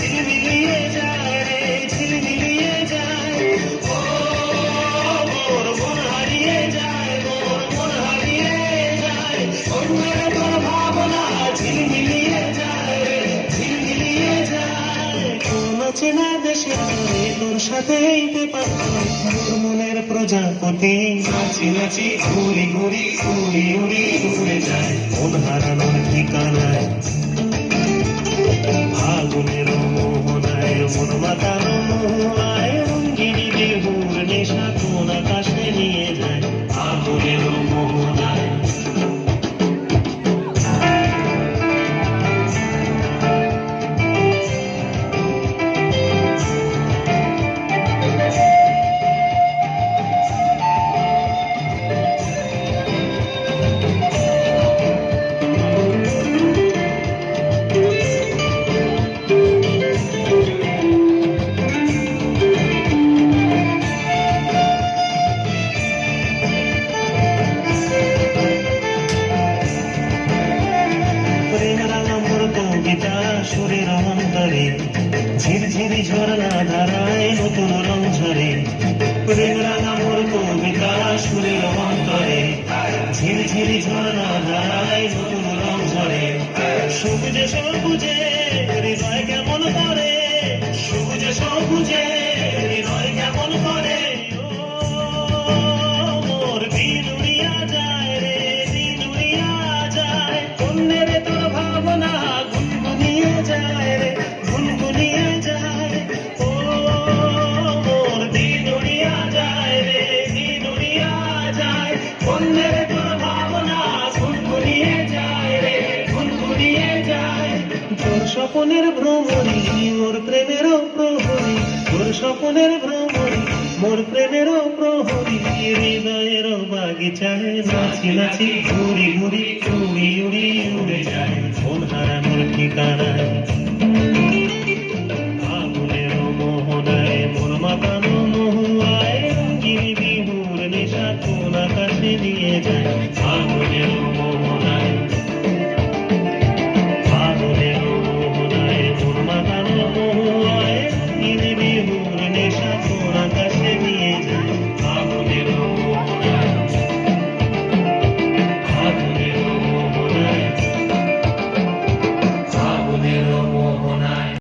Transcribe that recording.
ঝিলমিলিয়ে যায় রে, ঝিলমিলিয়ে যায়। ও মোর মন হারিয়ে যায়, মোর মন হারিয়ে যায়। অন্যের তোর ভাবনা ঝিলমিলিয়ে যায় রে, ঝিলমিলিয়ে যায়। কোন চেনা দেশে তোর সাথে তোর মনের প্রজাপতি নাচি নাচি ঘুরি ঘুরি উড়ি উড়ি উড়ে যায় মন হারানোর ঠিকানায়। আগুনের মোহনায় মন মাতানো মোহনায় রঙ্গিনী বিহুর নেশা কোন আকাশে নিয়ে যায় আগুনের মোহনায়। সুরের অন্তরে ঝিরঝিরি ঝরনা ধারায় নতুন রং ঝরে। প্রেম রাঙা মোর কবিতা সুরের অন্তরে ঝিরঝিরি ঝরনা ধারায় নতুন রং ঝরে। সবুজে সবুজে হৃদয় কেমন করে, সবুজে সবুজে হৃদয় কেমন করে। মোর দিন উড়িয়া যায় রে, দিন উড়িয়া যায়। অন্যের তোর ভাবনা গুনগুনিয়ে যায় রে, গুনগুনিয়ে যায়। ও মোর দিন উড়িয়া যায় রে, দিন উড়িয়া যায়। অন্যের তোর ভাবনা গুনগুনিয়ে যায় রে, গুনগুনিয়ে যায়। তোর স্বপনের ভ্রমণী মোর প্রেমেরও প্রহরী, তোর স্বপনের ভ্রমণী মোর প্রেমেরও প্রহরী। হৃদয়ের বাগিচায় নাচি নাচি ঘুরি ঘুরি উড়ি উড়ি উড়ে যায় মন হারানোর ঠিকানায়। আগুনের মোহনায় মোর মাতানো মহুয়ায় রঙ্গিনী বিহুর নেশা কোন আকাশে নিয়ে যায় আগুনের মোহনায়।